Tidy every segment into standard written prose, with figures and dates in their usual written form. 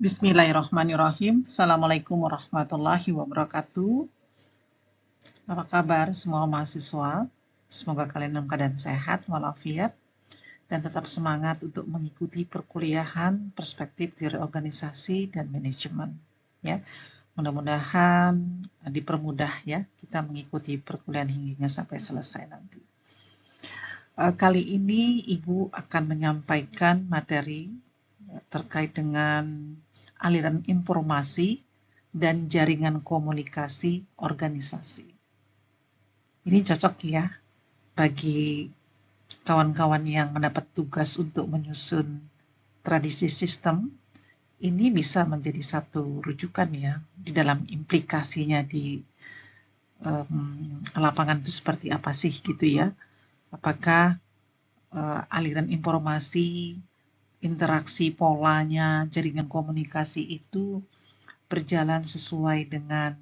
Bismillahirrahmanirrahim. Assalamualaikum warahmatullahi wabarakatuh. Apa kabar semua mahasiswa? Semoga kalian dalam keadaan sehat walafiat dan tetap semangat untuk mengikuti perkuliahan perspektif teori organisasi dan manajemen. Ya, mudah-mudahan dipermudah ya kita mengikuti perkuliahan hingga sampai selesai nanti. Kali ini Ibu akan menyampaikan materi terkait dengan aliran informasi dan jaringan komunikasi organisasi. Ini cocok ya bagi kawan-kawan yang mendapat tugas untuk menyusun tradisi sistem. Ini bisa menjadi satu rujukan ya di dalam implikasinya di lapangan itu seperti apa sih gitu ya. Apakah aliran informasi, interaksi polanya, jaringan komunikasi itu berjalan sesuai dengan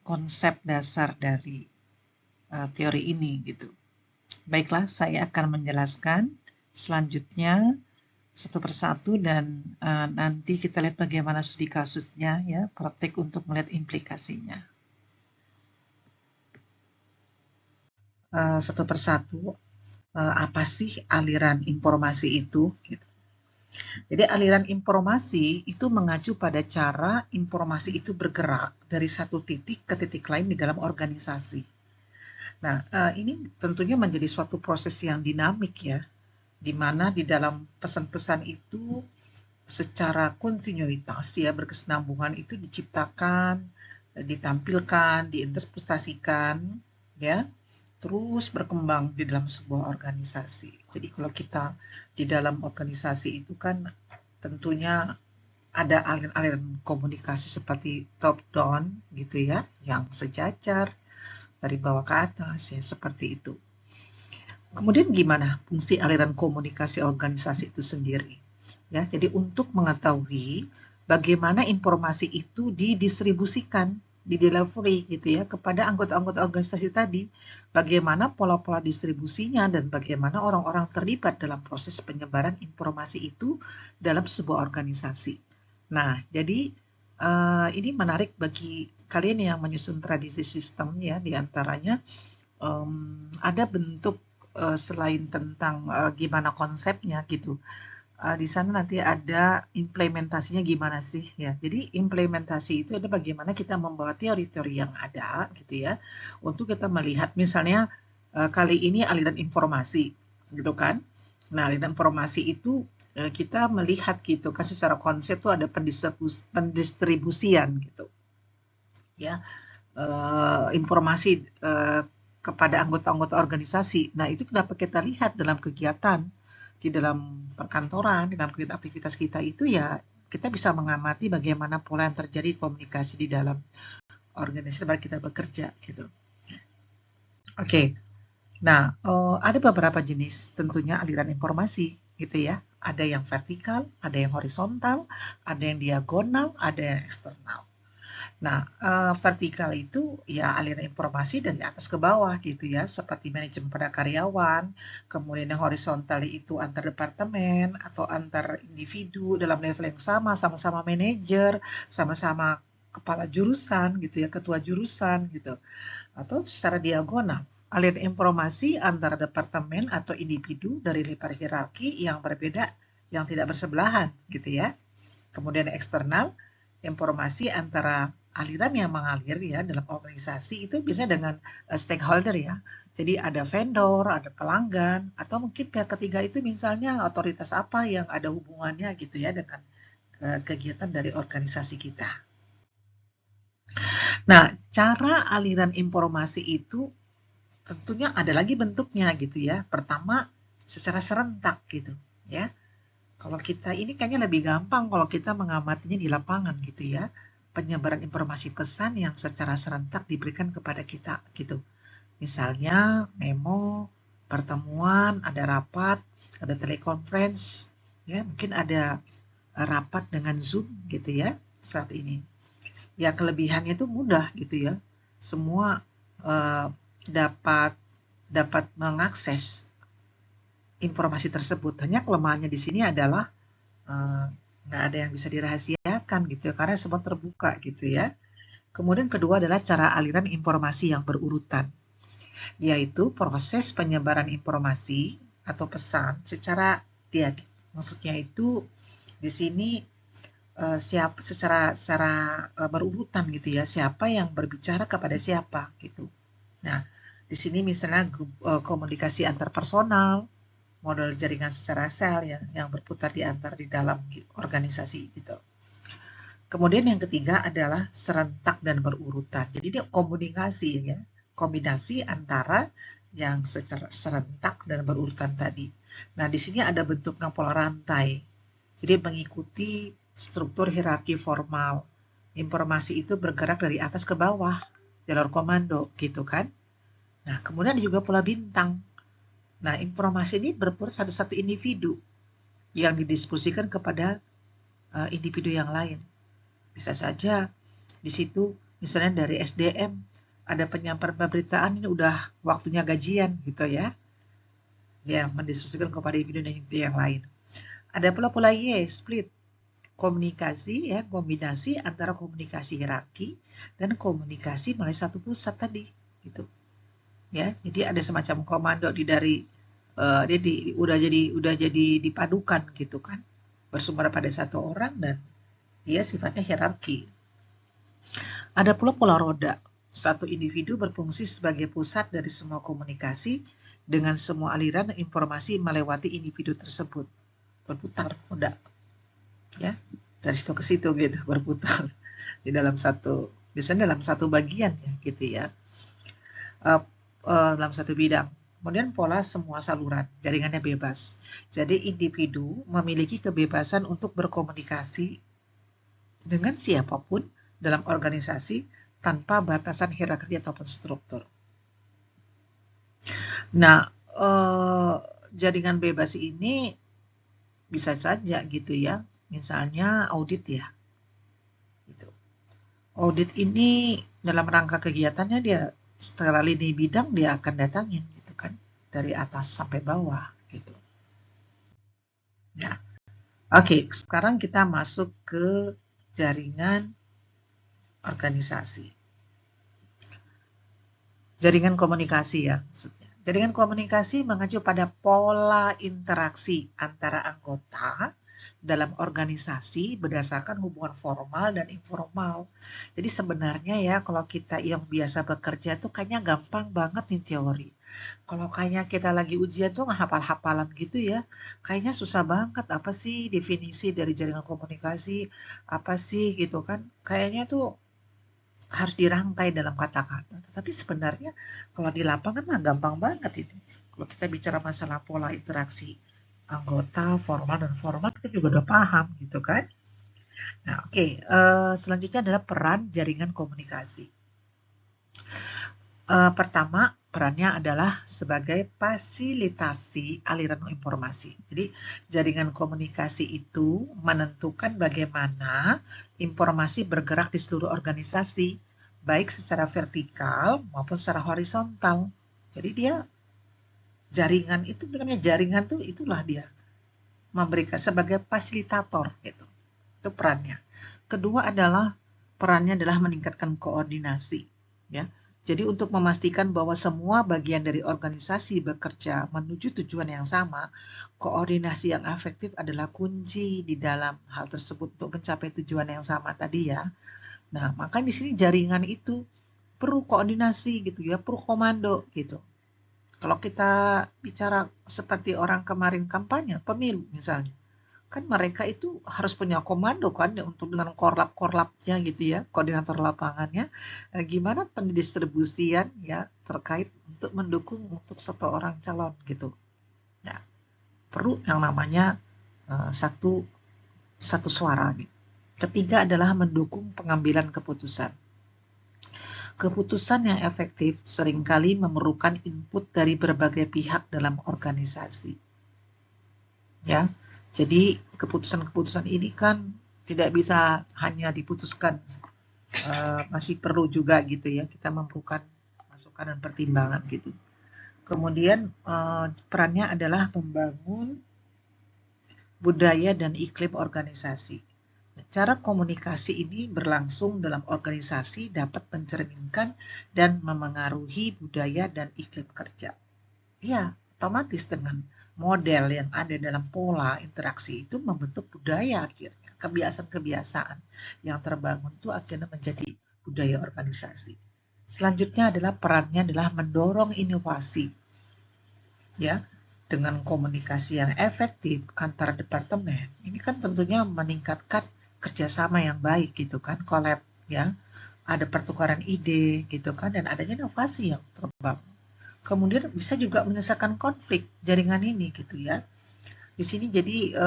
konsep dasar dari teori ini gitu. Baiklah, saya akan menjelaskan selanjutnya satu persatu dan nanti kita lihat bagaimana studi kasusnya ya, praktik untuk melihat implikasinya. Satu persatu, apa sih aliran informasi itu? Gitu. Jadi aliran informasi itu mengacu pada cara informasi itu bergerak dari satu titik ke titik lain di dalam organisasi. Nah, ini tentunya menjadi suatu proses yang dinamik ya, di mana di dalam pesan-pesan itu secara kontinuitas ya berkesinambungan itu diciptakan, ditampilkan, diinterpretasikan ya, terus berkembang di dalam sebuah organisasi. Jadi kalau kita di dalam organisasi itu kan tentunya ada aliran komunikasi seperti top down gitu ya, yang sejajar dari bawah ke atas ya, seperti itu. Kemudian gimana fungsi aliran komunikasi organisasi itu sendiri? Ya, jadi untuk mengetahui bagaimana informasi itu didistribusikan, didelivery gitu ya kepada anggota-anggota organisasi tadi, bagaimana pola-pola distribusinya dan bagaimana orang-orang terlibat dalam proses penyebaran informasi itu dalam sebuah organisasi. Nah, jadi ini menarik bagi kalian yang menyusun tradisi sistem ya, diantaranya ada bentuk selain tentang gimana konsepnya gitu. Di sana nanti ada implementasinya gimana sih ya. Jadi implementasi itu adalah bagaimana kita membawa teori-teori yang ada gitu ya, untuk kita melihat misalnya kali ini aliran informasi gitu kan. Nah, aliran informasi itu kita melihat gitu kan secara konsep tuh ada pendistribusian gitu ya, informasi kepada anggota-anggota organisasi. Nah, itu dapat kita lihat dalam kegiatan di dalam perkantoran, di dalam aktivitas kita itu ya, kita bisa mengamati bagaimana pola yang terjadi komunikasi di dalam organisasi tempat kita bekerja gitu. Oke. Nah, ada beberapa jenis tentunya aliran informasi gitu ya. Ada yang vertikal, ada yang horizontal, ada yang diagonal, ada yang eksternal. Nah, vertikal itu ya aliran informasi dari atas ke bawah gitu ya, seperti manajemen pada karyawan, kemudian yang horizontal itu antar departemen atau antar individu dalam level yang sama, sama-sama manajer, sama-sama kepala jurusan gitu ya, ketua jurusan gitu. Atau secara diagonal, aliran informasi antara departemen atau individu dari level hierarki yang berbeda, yang tidak bersebelahan gitu ya. Kemudian eksternal, informasi antara aliran yang mengalir ya dalam organisasi itu bisa dengan stakeholder ya. Jadi ada vendor, ada pelanggan, atau mungkin pihak ketiga itu misalnya otoritas apa yang ada hubungannya gitu ya dengan kegiatan dari organisasi kita. Nah, cara aliran informasi itu tentunya ada lagi bentuknya gitu ya. Pertama, secara serentak gitu ya. Kalau kita ini kayaknya lebih gampang kalau kita mengamatinya di lapangan gitu ya. Penyebaran informasi pesan yang secara serentak diberikan kepada kita gitu. Misalnya memo, pertemuan, ada rapat, ada telekonferensi, ya mungkin ada rapat dengan Zoom gitu ya saat ini. Ya kelebihannya itu mudah gitu ya. Semua dapat mengakses informasi tersebut. Hanya kelemahannya di sini adalah nggak ada yang bisa dirahasiakan didengarkan gitu ya, karena semua terbuka gitu ya. Kemudian kedua adalah cara aliran informasi yang berurutan, yaitu proses penyebaran informasi atau pesan secara diadik. Maksudnya itu di sini secara berurutan gitu ya, siapa yang berbicara kepada siapa gitu. Nah, di sini misalnya komunikasi antar personal, model jaringan secara sel ya, yang berputar di dalam organisasi gitu. Kemudian yang ketiga adalah serentak dan berurutan. Jadi dia komunikasi ya, kombinasi antara yang secara serentak dan berurutan tadi. Nah, di sini ada bentuknya pola rantai. Jadi mengikuti struktur hierarki formal. Informasi itu bergerak dari atas ke bawah, jalur komando gitu kan. Nah, kemudian ada juga pola bintang. Nah, informasi ini berpusat satu individu yang didiskusikan kepada individu yang lain. Bisa saja di situ misalnya dari SDM ada penyampaian pemberitaan, ini udah waktunya gajian gitu ya. Ya, mendiskusikan kepada individu yang lain. Ada pula pola Y, split. Komunikasi ya, kombinasi antara komunikasi hierarki dan komunikasi melalui satu pusat tadi gitu. Ya, jadi ada semacam komando udah jadi dipadukan gitu kan. Bersumber pada satu orang dan dia sifatnya hierarki. Ada pula pola roda. Satu individu berfungsi sebagai pusat dari semua komunikasi dengan semua aliran informasi melewati individu tersebut. Berputar roda. Ya, dari situ ke situ gitu, berputar di dalam biasanya dalam satu bagian ya gitu ya. Dalam satu bidang. Kemudian pola semua saluran, jaringannya bebas. Jadi individu memiliki kebebasan untuk berkomunikasi dengan siapapun dalam organisasi tanpa batasan hierarki ataupun struktur. Nah, jaringan bebas ini bisa saja gitu ya, misalnya audit ya. Gitu. Audit ini dalam rangka kegiatannya dia setelah lini bidang dia akan datangin gitu kan, dari atas sampai bawah gitu. Nah, oke, sekarang kita masuk ke jaringan organisasi. Jaringan komunikasi ya maksudnya. Jaringan komunikasi mengacu pada pola interaksi antara anggota dalam organisasi berdasarkan hubungan formal dan informal. Jadi sebenarnya ya kalau kita yang biasa bekerja tuh kayaknya gampang banget nih teori. Kalau kayaknya kita lagi ujian tuh hafal-hafalan gitu ya, kayaknya susah banget apa sih definisi dari jaringan komunikasi, apa sih gitu kan. Kayaknya tuh harus dirangkai dalam kata-kata. Tapi sebenarnya kalau di lapangan mah gampang banget ini. Kalau kita bicara masalah pola interaksi anggota formal dan formal, kita juga udah paham gitu kan. Nah, oke. Selanjutnya adalah peran jaringan komunikasi. Pertama, perannya adalah sebagai fasilitasi aliran informasi. Jadi, jaringan komunikasi itu menentukan bagaimana informasi bergerak di seluruh organisasi, baik secara vertikal maupun secara horizontal. Jadi dia jaringan itu namanya jaringan tuh itulah dia memberikan sebagai fasilitator gitu. Itu perannya. Kedua adalah perannya adalah meningkatkan koordinasi ya. Jadi untuk memastikan bahwa semua bagian dari organisasi bekerja menuju tujuan yang sama, koordinasi yang efektif adalah kunci di dalam hal tersebut untuk mencapai tujuan yang sama tadi ya. Nah, maka di sini jaringan itu perlu koordinasi gitu ya, perlu komando gitu. Kalau kita bicara seperti orang kemarin kampanye, pemilu misalnya, kan mereka itu harus punya komando kan ya, untuk dengan korlap-korlapnya gitu ya, koordinator lapangannya, gimana pendistribusian ya terkait untuk mendukung untuk satu orang calon gitu. Nah, perlu yang namanya satu suara gitu. Ketiga adalah mendukung pengambilan keputusan. Keputusan yang efektif seringkali memerlukan input dari berbagai pihak dalam organisasi. Ya, jadi keputusan-keputusan ini kan tidak bisa hanya diputuskan, masih perlu juga gitu ya kita memerlukan masukan dan pertimbangan gitu. Kemudian perannya adalah membangun budaya dan iklim organisasi. Cara komunikasi ini berlangsung dalam organisasi dapat mencerminkan dan memengaruhi budaya dan iklim kerja. Ya, otomatis dengan model yang ada dalam pola interaksi itu membentuk budaya akhirnya. Kebiasaan-kebiasaan yang terbangun itu akhirnya menjadi budaya organisasi. Selanjutnya adalah perannya adalah mendorong inovasi. Ya, dengan komunikasi yang efektif antar departemen, ini kan tentunya meningkatkan kerjasama yang baik gitu kan, collab ya, ada pertukaran ide gitu kan, dan adanya inovasi yang terbangun. Kemudian bisa juga menyelesaikan konflik jaringan ini gitu ya. Di sini jadi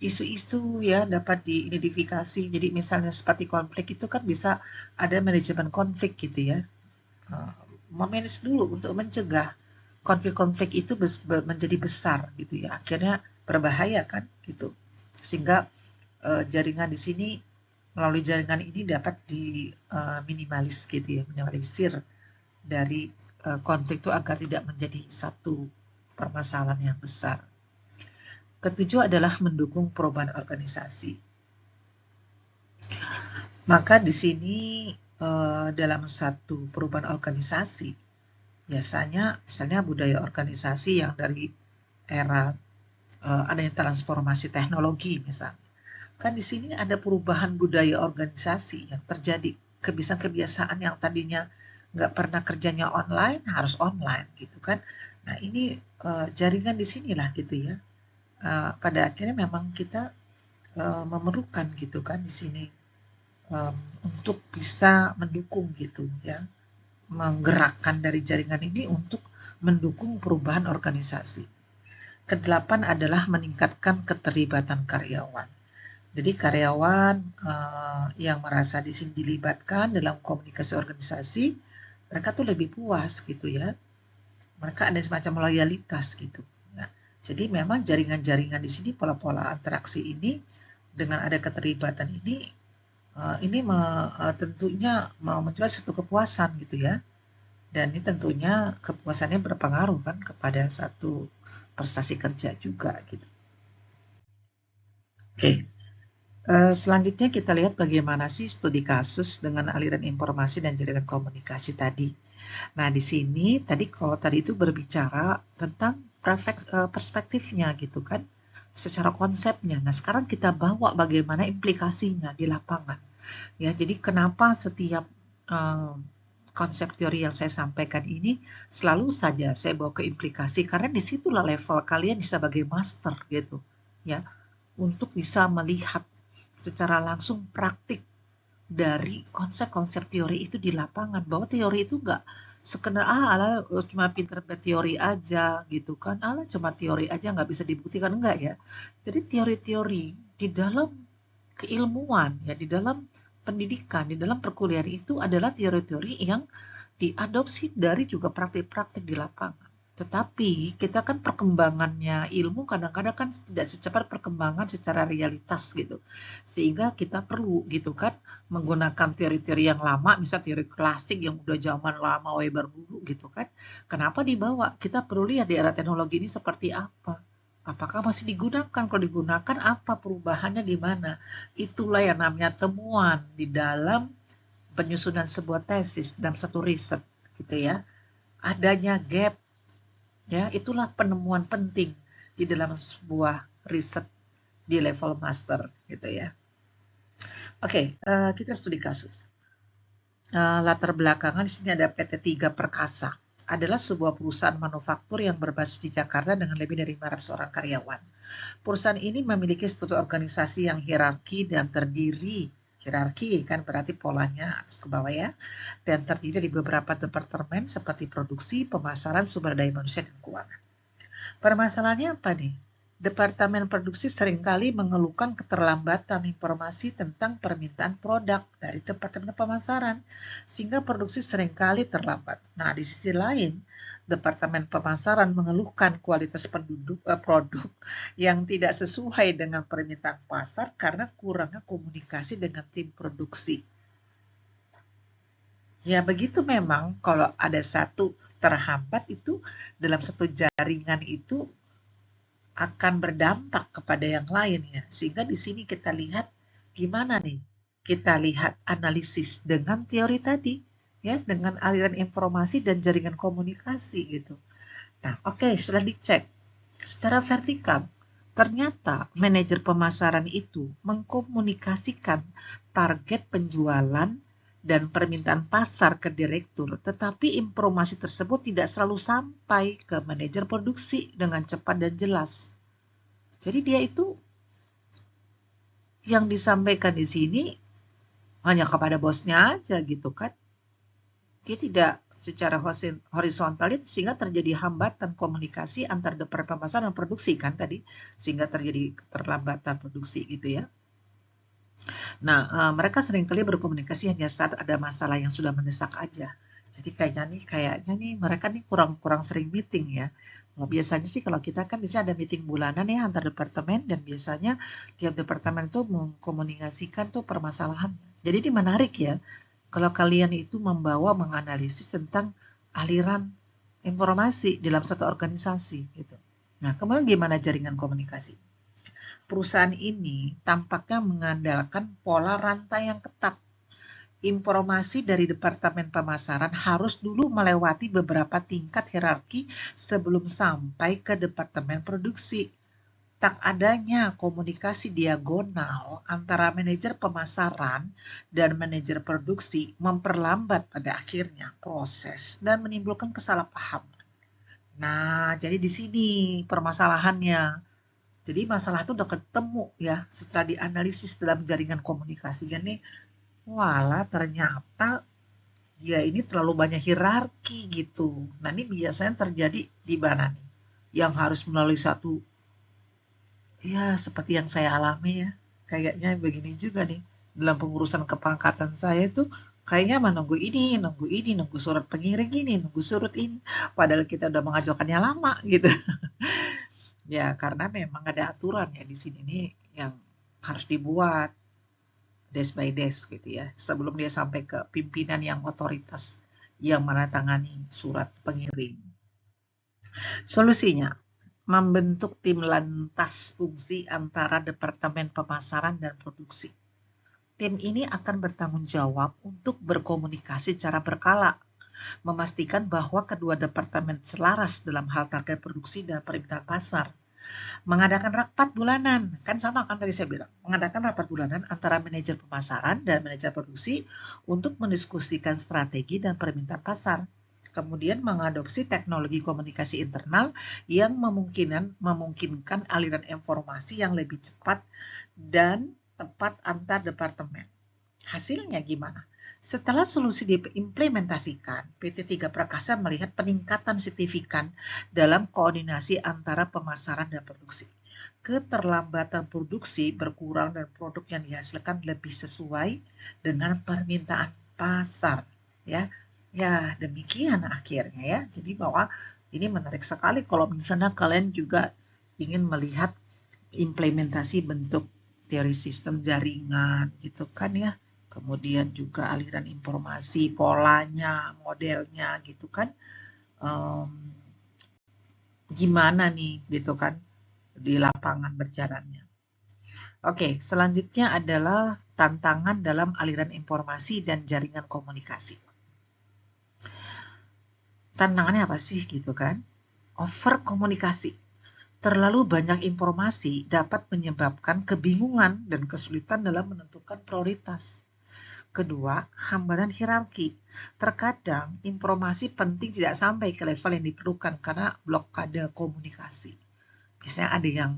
isu-isu ya dapat diidentifikasi. Jadi misalnya seperti konflik itu kan bisa ada manajemen konflik gitu ya. Memanage dulu untuk mencegah konflik-konflik itu menjadi besar gitu ya. Akhirnya berbahaya kan gitu. Sehingga jaringan di sini melalui jaringan ini dapat diminimalis gitu ya, minimalisir dari konflik itu agar tidak menjadi satu permasalahan yang besar. Ketujuh adalah mendukung perubahan organisasi. Maka di sini dalam satu perubahan organisasi, biasanya misalnya budaya organisasi yang dari era adanya transformasi teknologi misalnya. Kan di sini ada perubahan budaya organisasi yang terjadi, kebiasaan-kebiasaan yang tadinya nggak pernah kerjanya online harus online gitu kan. Nah ini jaringan di sinilah gitu ya. Pada akhirnya memang kita memerlukan gitu kan di sini untuk bisa mendukung gitu ya, menggerakkan dari jaringan ini untuk mendukung perubahan organisasi. Kedelapan adalah meningkatkan keterlibatan karyawan. Jadi karyawan yang merasa di sini dilibatkan dalam komunikasi organisasi, mereka tuh lebih puas gitu ya. Mereka ada semacam loyalitas gitu. Ya. Jadi memang jaringan-jaringan di sini, pola-pola interaksi ini dengan ada keterlibatan ini tentunya mau menjual satu kepuasan gitu ya. Dan ini tentunya kepuasannya berpengaruh kan kepada satu prestasi kerja juga gitu. Oke. Selanjutnya kita lihat bagaimana sih studi kasus dengan aliran informasi dan jaringan komunikasi tadi. Nah, di sini kalau tadi itu berbicara tentang perspektifnya gitu kan, secara konsepnya. Nah, sekarang kita bawa bagaimana implikasinya di lapangan. Ya, jadi kenapa setiap konsep teori yang saya sampaikan ini selalu saja saya bawa ke implikasi, karena disitulah level kalian sebagai master gitu ya, untuk bisa melihat secara langsung praktik dari konsep-konsep teori itu di lapangan, bahwa teori itu enggak sekedar ala cuma pinter berteori aja gitu kan, cuma teori aja nggak bisa dibuktikan, enggak ya. Jadi teori-teori di dalam keilmuan ya, di dalam pendidikan, di dalam perkuliahan itu adalah teori-teori yang diadopsi dari juga praktik-praktik di lapangan. Tetapi kita kan perkembangannya ilmu kadang-kadang kan tidak secepat perkembangan secara realitas gitu. Sehingga kita perlu gitu kan menggunakan teori-teori yang lama, misal teori klasik yang udah zaman lama Weber dulu gitu kan. Kenapa dibawa? Kita perlu lihat di era teknologi ini seperti apa. Apakah masih digunakan? Kalau digunakan apa perubahannya di mana? Itulah yang namanya temuan di dalam penyusunan sebuah tesis dalam satu riset gitu ya. Adanya gap ya, itulah penemuan penting di dalam sebuah riset di level master gitu ya. Oke, kita studi kasus. Latar belakangan di sini ada PT 3 Perkasa. Adalah sebuah perusahaan manufaktur yang berbasis di Jakarta dengan lebih dari 500 orang karyawan. Perusahaan ini memiliki struktur organisasi yang hierarki dan terdiri, hierarki kan berarti polanya atas ke bawah ya, dan terdiri dari beberapa departemen seperti produksi, pemasaran, sumber daya manusia, dan keuangan. Permasalahannya apa nih? Departemen produksi seringkali mengeluhkan keterlambatan informasi tentang permintaan produk dari departemen pemasaran, sehingga produksi seringkali terlambat. Nah, di sisi lain, departemen pemasaran mengeluhkan kualitas produk yang tidak sesuai dengan permintaan pasar karena kurangnya komunikasi dengan tim produksi. Ya, begitu memang kalau ada satu terhambat itu dalam satu jaringan itu akan berdampak kepada yang lain ya. Sehingga di sini kita lihat gimana nih kita lihat analisis dengan teori tadi, ya, dengan aliran informasi dan jaringan komunikasi gitu. Nah, oke, setelah dicek secara vertikal, ternyata manajer pemasaran itu mengkomunikasikan target penjualan dan permintaan pasar ke direktur, tetapi informasi tersebut tidak selalu sampai ke manajer produksi dengan cepat dan jelas. Jadi dia itu yang disampaikan di sini hanya kepada bosnya aja gitu kan. Dia tidak secara horizontal sehingga terjadi hambatan komunikasi antar departemen pemasaran dan produksi kan tadi, sehingga terjadi keterlambatan produksi gitu ya. Nah, mereka seringkali berkomunikasi hanya saat ada masalah yang sudah mendesak aja. Jadi kayaknya nih mereka nih kurang sering meeting ya. Biasanya sih kalau kita kan bisa ada meeting bulanan ya antar departemen, dan biasanya tiap departemen itu mengkomunikasikan tuh permasalahan. Jadi ini menarik ya kalau kalian itu menganalisis tentang aliran informasi dalam satu organisasi gitu. Nah, kemudian gimana jaringan komunikasi? Perusahaan ini tampaknya mengandalkan pola rantai yang ketat. Informasi dari departemen pemasaran harus dulu melewati beberapa tingkat hierarki sebelum sampai ke departemen produksi. Tak adanya komunikasi diagonal antara manajer pemasaran dan manajer produksi memperlambat pada akhirnya proses dan menimbulkan kesalahpahaman. Nah, jadi di sini permasalahannya. Jadi masalah itu udah ketemu ya setelah dianalisis dalam jaringan komunikasinya nih. Walah, ternyata dia ini terlalu banyak hierarki gitu. Nah, ini biasanya terjadi di mana nih? Yang harus melalui satu, ya seperti yang saya alami ya. Kayaknya begini juga nih. Dalam pengurusan kepangkatan saya itu kayaknya menunggu ini, nunggu surat pengiring ini, nunggu surat ini. Padahal kita udah mengajukannya lama gitu. Ya, karena memang ada aturan ya di sini nih yang harus dibuat desk by desk gitu ya, sebelum dia sampai ke pimpinan yang otoritas yang menandatangani surat pengirim. Solusinya, membentuk tim lantas fungsi antara departemen pemasaran dan produksi. Tim ini akan bertanggung jawab untuk berkomunikasi secara berkala, memastikan bahwa kedua departemen selaras dalam hal target produksi dan permintaan pasar. Mengadakan rapat bulanan, kan sama kan tadi saya bilang, mengadakan rapat bulanan antara manajer pemasaran dan manajer produksi untuk mendiskusikan strategi dan permintaan pasar. Kemudian mengadopsi teknologi komunikasi internal yang memungkinkan aliran informasi yang lebih cepat dan tepat antar departemen. Hasilnya gimana? Setelah solusi diimplementasikan, PT Tiga Prakasa melihat peningkatan signifikan dalam koordinasi antara pemasaran dan produksi. Keterlambatan produksi berkurang dan produk yang dihasilkan lebih sesuai dengan permintaan pasar. Ya, demikian akhirnya ya. Jadi bahwa ini menarik sekali kalau misalnya kalian juga ingin melihat implementasi bentuk teori sistem jaringan gitu kan ya. Kemudian juga aliran informasi, polanya, modelnya gitu kan. Gimana nih gitu kan di lapangan berjalannya. Oke, selanjutnya adalah tantangan dalam aliran informasi dan jaringan komunikasi. Tantangannya apa sih gitu kan? Over komunikasi. Terlalu banyak informasi dapat menyebabkan kebingungan dan kesulitan dalam menentukan prioritas. Kedua, hambatan hierarki. Terkadang informasi penting tidak sampai ke level yang diperlukan karena blokade komunikasi. Biasanya ada yang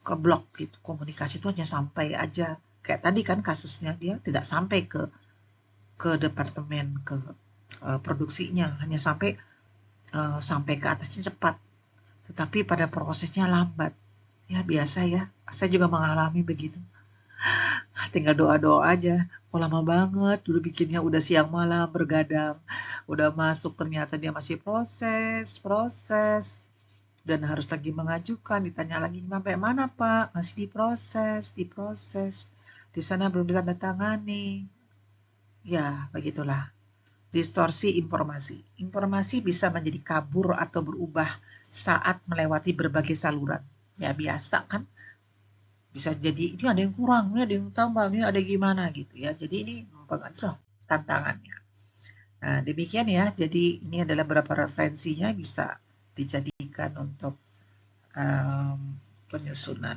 keblok gitu, komunikasi itu hanya sampai aja. Kayak tadi kan kasusnya dia tidak sampai ke departemen, ke produksinya, hanya sampai ke atasnya cepat. Tetapi pada prosesnya lambat. Ya biasa ya, saya juga mengalami begitu. Tinggal doa-doa aja. Kok lama banget, dulu bikinnya udah siang malam bergadang. Udah masuk ternyata dia masih proses. Dan harus lagi mengajukan, ditanya lagi sampai mana Pak? Masih diproses. Di sana belum ditandatangani. Ya, begitulah. Distorsi informasi. Informasi bisa menjadi kabur atau berubah saat melewati berbagai saluran. Ya biasa kan? Bisa jadi ini ada yang kurang, ini ada yang tambah, ini ada gimana gitu ya. Jadi ini mempengaruhi tantangannya. Nah, demikian ya. Jadi ini adalah beberapa referensinya bisa dijadikan untuk penyusunan